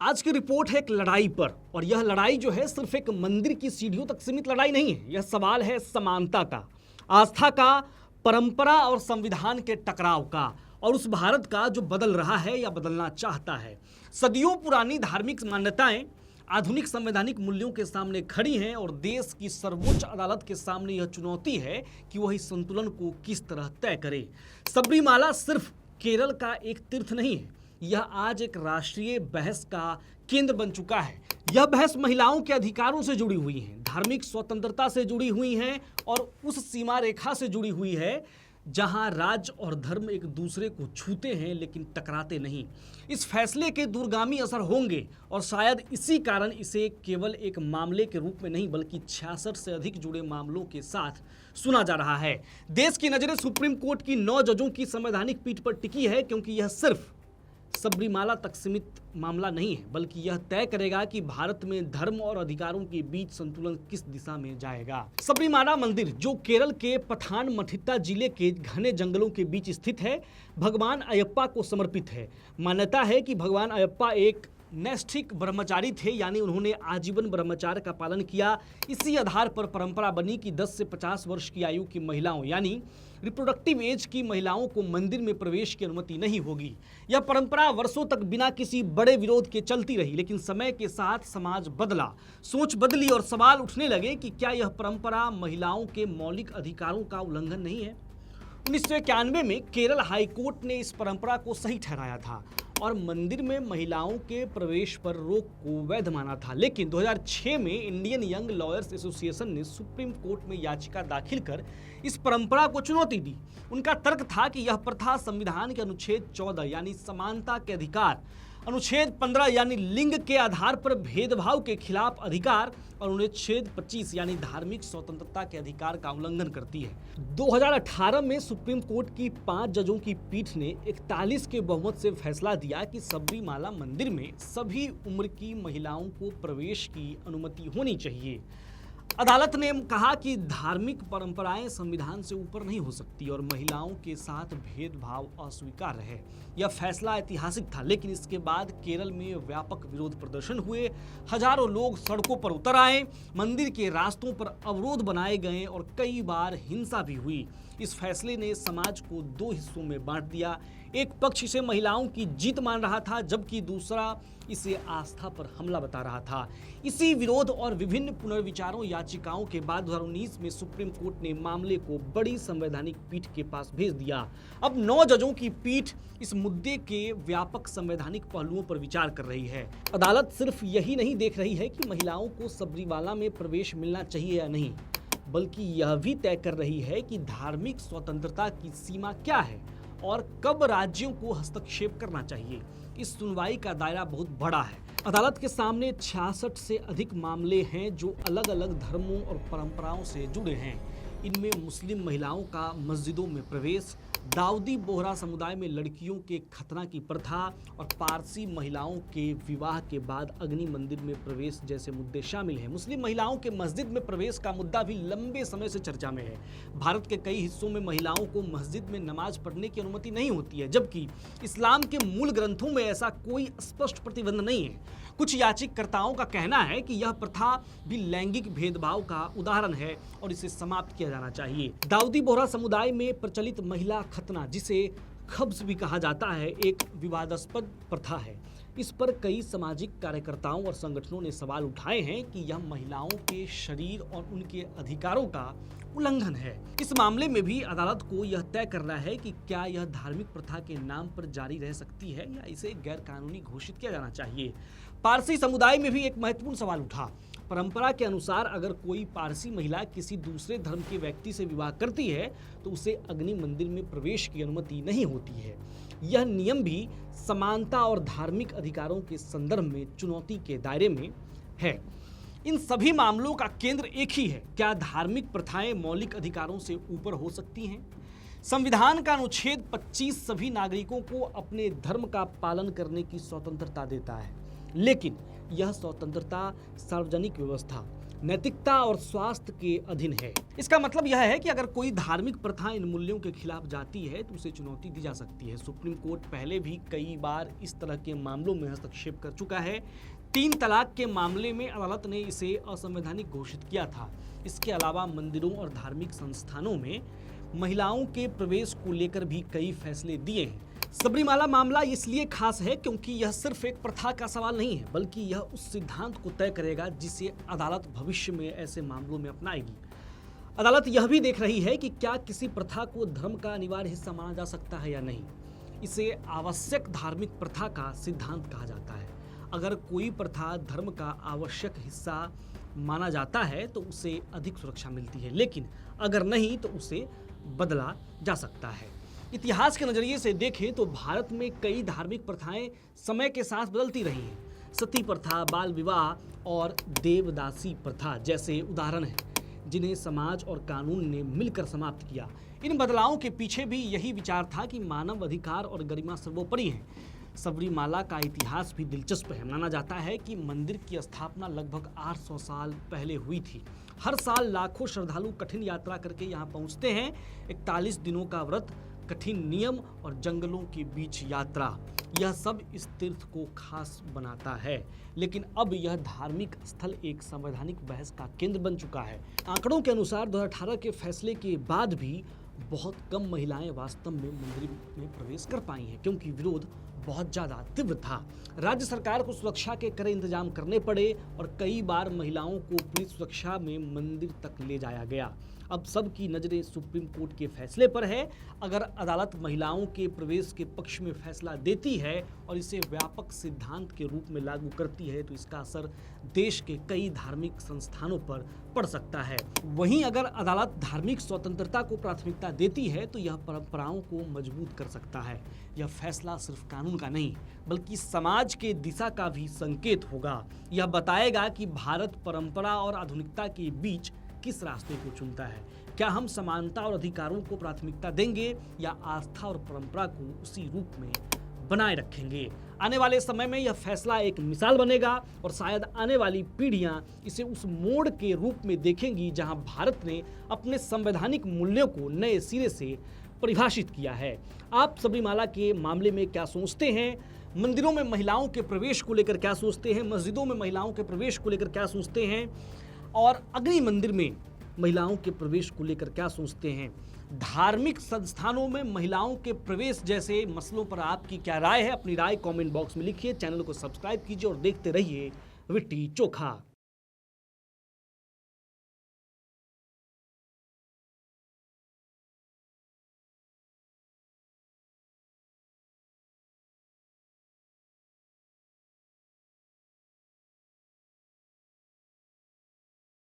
आज की रिपोर्ट है एक लड़ाई पर, और यह लड़ाई जो है सिर्फ एक मंदिर की सीढ़ियों तक सीमित लड़ाई नहीं है। यह सवाल है समानता का, आस्था का, परंपरा और संविधान के टकराव का, और उस भारत का जो बदल रहा है या बदलना चाहता है। सदियों पुरानी धार्मिक मान्यताएं आधुनिक संवैधानिक मूल्यों के सामने खड़ी हैं, और देश की सर्वोच्च अदालत के सामने यह चुनौती है कि वह इस संतुलन को किस तरह तय करे। सबरीमाला सिर्फ केरल का एक तीर्थ नहीं है, यह आज एक राष्ट्रीय बहस का केंद्र बन चुका है। यह बहस महिलाओं के अधिकारों से जुड़ी हुई है, धार्मिक स्वतंत्रता से जुड़ी हुई है, और उस सीमा रेखा से जुड़ी हुई है जहां राज्य और धर्म एक दूसरे को छूते हैं लेकिन टकराते नहीं। इस फैसले के दूरगामी असर होंगे, और शायद इसी कारण इसे केवल एक मामले के रूप में नहीं बल्कि 66 से अधिक जुड़े मामलों के साथ सुना जा रहा है। देश की नजरें सुप्रीम कोर्ट की 9 जजों की संवैधानिक पीठ पर टिकी है, क्योंकि यह सिर्फ सबरीमाला तक सीमित मामला नहीं है, बल्कि यह तय करेगा कि भारत में धर्म और अधिकारों के बीच संतुलन किस दिशा में जाएगा। सबरीमाला मंदिर, जो केरल के पथानमथिट्टा जिले के घने जंगलों के बीच स्थित है, भगवान अयप्पा को समर्पित है। मान्यता है कि भगवान अयप्पा एक नैष्ठिक ब्रह्मचारी थे, यानी उन्होंने आजीवन ब्रह्मचार्य का पालन किया। इसी आधार पर परंपरा बनी कि 10 से 50 वर्ष की आयु की महिलाओं, यानी रिप्रोडक्टिव एज की महिलाओं को मंदिर में प्रवेश की अनुमति नहीं होगी। यह परंपरा वर्षों तक बिना किसी बड़े विरोध के चलती रही, लेकिन समय के साथ समाज बदला, सोच बदली, और सवाल उठने लगे कि क्या यह परंपरा महिलाओं के मौलिक अधिकारों का उल्लंघन नहीं है। 1991 में केरल हाईकोर्ट ने इस परंपरा को सही ठहराया था और मंदिर में महिलाओं के प्रवेश पर रोक को वैध माना था। लेकिन 2006 में इंडियन यंग लॉयर्स एसोसिएशन ने सुप्रीम कोर्ट में याचिका दाखिल कर इस परंपरा को चुनौती दी। उनका तर्क था कि यह प्रथा संविधान के अनुच्छेद 14 यानी समानता के अधिकार, अनुच्छेद 15 यानी लिंग के आधार पर भेदभाव के खिलाफ अधिकार, और अनुच्छेद 25 यानी धार्मिक स्वतंत्रता के अधिकार का उल्लंघन करती है। 2018 में सुप्रीम कोर्ट की 5 जजों की पीठ ने 41 के बहुमत से फैसला दिया कि सबरीमाला मंदिर में सभी उम्र की महिलाओं को प्रवेश की अनुमति होनी चाहिए। अदालत ने कहा कि धार्मिक परंपराएं संविधान से ऊपर नहीं हो सकती और महिलाओं के साथ भेदभाव अस्वीकार्य है। यह फैसला ऐतिहासिक था, लेकिन इसके बाद केरल में व्यापक विरोध प्रदर्शन हुए, हजारों लोग सड़कों पर उतर आए, मंदिर के रास्तों पर अवरोध बनाए गए और कई बार हिंसा भी हुई। इस फैसले ने समाज को 2 हिस्सों में बांट दिया। एक पक्ष इसे महिलाओं की जीत मान रहा था, जबकि दूसरा इसे आस्था पर हमला बता रहा था। इसी विरोध और विभिन्न पुनर्विचारों याचिकाओं के बाद 2019 में सुप्रीम कोर्ट ने मामले को बड़ी संवैधानिक पीठ के पास भेज दिया। अब 9 जजों की पीठ इस मुद्दे के व्यापक संवैधानिक पहलुओं पर विचार कर रही है। अदालत सिर्फ यही नहीं देख रही है कि महिलाओं को सबरीमाला में प्रवेश मिलना चाहिए या नहीं, बल्कि यह भी तय कर रही है कि धार्मिक स्वतंत्रता की सीमा क्या है और कब राज्यों को हस्तक्षेप करना चाहिए। इस सुनवाई का दायरा बहुत बड़ा है। अदालत के सामने 66 से अधिक मामले हैं जो अलग अलग धर्मों और परंपराओं से जुड़े हैं। इनमें मुस्लिम महिलाओं का मस्जिदों में प्रवेश, दाऊदी बोहरा समुदाय में लड़कियों के खतना की प्रथा और पारसी महिलाओं के विवाह के बाद अग्नि मंदिर में प्रवेश जैसे मुद्दे शामिल हैं। मुस्लिम महिलाओं के मस्जिद में प्रवेश का मुद्दा भी लंबे समय से चर्चा में है। भारत के कई हिस्सों में महिलाओं को मस्जिद में नमाज पढ़ने की अनुमति नहीं होती है, जबकि इस्लाम के मूल ग्रंथों में ऐसा कोई स्पष्ट प्रतिबंध नहीं है। कुछ याचिकाकर्ताओं का कहना है कि यह प्रथा भी लैंगिक भेदभाव का उदाहरण है और इसे समाप्त किया जाना चाहिए। दाऊदी बोहरा समुदाय में प्रचलित महिला खतना, जिसे खब्ज भी कहा जाता है, एक विवादास्पद प्रथा है। इस पर कई सामाजिक कार्यकर्ताओं और संगठनों ने सवाल उठाए हैं कि यह महिलाओं के शरीर और उनके अधिकारों का उल्लंघन है। इस मामले में भी अदालत को यह तय करना है कि क्या यह धार्मिक प्रथा के नाम पर जारी रह सकती है या इसे गैर कानूनी घोषित किया जाना चाहिए। पारसी समुदाय में भी एक महत्वपूर्ण सवाल उठा। परंपरा के अनुसार अगर कोई पारसी महिला किसी दूसरे धर्म के व्यक्ति से विवाह करती है तो उसे अग्नि मंदिर में प्रवेश की अनुमति नहीं होती है। यह नियम भी समानता और धार्मिक अधिकारों के संदर्भ में चुनौती के दायरे में है। इन सभी मामलों का केंद्र एक ही है, क्या धार्मिक प्रथाएं मौलिक अधिकारों से ऊपर हो सकती हैं? संविधान का अनुच्छेद 25 सभी नागरिकों को अपने धर्म का पालन करने की स्वतंत्रता देता है, लेकिन यह स्वतंत्रता सार्वजनिक व्यवस्था, नैतिकता और स्वास्थ्य के अधीन है। इसका मतलब यह है कि अगर कोई धार्मिक प्रथा इन मूल्यों के खिलाफ जाती है तो उसे चुनौती दी जा सकती है। सुप्रीम कोर्ट पहले भी कई बार इस तरह के मामलों में हस्तक्षेप कर चुका है। 3 तलाक के मामले में अदालत ने इसे असंवैधानिक घोषित किया था। इसके अलावा मंदिरों और धार्मिक संस्थानों में महिलाओं के प्रवेश को लेकर भी कई फैसले दिए हैं। सबरीमाला मामला इसलिए खास है क्योंकि यह सिर्फ एक प्रथा का सवाल नहीं है, बल्कि यह उस सिद्धांत को तय करेगा जिसे अदालत भविष्य में ऐसे मामलों में अपनाएगी। अदालत यह भी देख रही है कि क्या किसी प्रथा को धर्म का अनिवार्य हिस्सा माना जा सकता है या नहीं। इसे आवश्यक धार्मिक प्रथा का सिद्धांत कहा जाता है। अगर कोई प्रथा धर्म का आवश्यक हिस्सा माना जाता है तो उसे अधिक सुरक्षा मिलती है, लेकिन अगर नहीं तो उसे बदला जा सकता है। इतिहास के नजरिए से देखें तो भारत में कई धार्मिक प्रथाएं समय के साथ बदलती रही हैं। सती प्रथा, बाल विवाह और देवदासी प्रथा जैसे उदाहरण हैं जिन्हें समाज और कानून ने मिलकर समाप्त किया। इन बदलावों के पीछे भी यही विचार था कि मानव अधिकार और गरिमा सर्वोपरि है। सबरीमाला का इतिहास भी दिलचस्प है। माना जाता है कि मंदिर की स्थापना लगभग 800 साल पहले हुई थी। हर साल लाखों श्रद्धालु कठिन यात्रा करके यहाँ पहुँचते हैं। 41 दिनों का व्रत, कठिन नियम और जंगलों के बीच यात्रा, यह सब इस तीर्थ को खास बनाता है। लेकिन अब यह धार्मिक स्थल एक संवैधानिक बहस का केंद्र बन चुका है। आंकड़ों के अनुसार 2018 के फैसले के बाद भी बहुत कम महिलाएं वास्तव में मंदिर में प्रवेश कर पाई हैं, क्योंकि विरोध बहुत ज़्यादा तीव्र था। राज्य सरकार को सुरक्षा के कड़े इंतजाम करने पड़े और कई बार महिलाओं को पुलिस सुरक्षा में मंदिर तक ले जाया गया। अब सबकी नज़रें सुप्रीम कोर्ट के फैसले पर है। अगर अदालत महिलाओं के प्रवेश के पक्ष में फैसला देती है और इसे व्यापक सिद्धांत के रूप में लागू करती है तो इसका असर देश के कई धार्मिक संस्थानों पर पड़ सकता है। वहीं अगर अदालत धार्मिक स्वतंत्रता को प्राथमिकता देती है तो यह परंपराओं को मजबूत कर सकता है। यह फैसला सिर्फ कानून का नहीं बल्कि समाज के दिशा का भी संकेत होगा। यह बताएगा कि भारत परंपरा और आधुनिकता के बीच किस रास्ते को चुनता है। क्या हम समानता और अधिकारों को प्राथमिकता देंगे या आस्था और परंपरा को उसी रूप में बनाए रखेंगे। आने वाले समय में यह फैसला एक मिसाल बनेगा और शायद आने वाली पीढ़ियां इसे उस मोड़ के रूप में देखेंगी जहां भारत ने अपने संवैधानिक मूल्यों को नए सिरे से परिभाषित किया है। आप सबरीमाला के मामले में क्या सोचते हैं? मंदिरों में महिलाओं के प्रवेश को लेकर क्या सोचते हैं? मस्जिदों में महिलाओं के प्रवेश को लेकर क्या सोचते हैं? और अग्नि मंदिर में महिलाओं के प्रवेश को लेकर क्या सोचते हैं? धार्मिक संस्थानों में महिलाओं के प्रवेश जैसे मसलों पर आपकी क्या राय है? अपनी राय कमेंट बॉक्स में लिखिए। चैनल को सब्सक्राइब कीजिए और देखते रहिए विट्टी चोखा।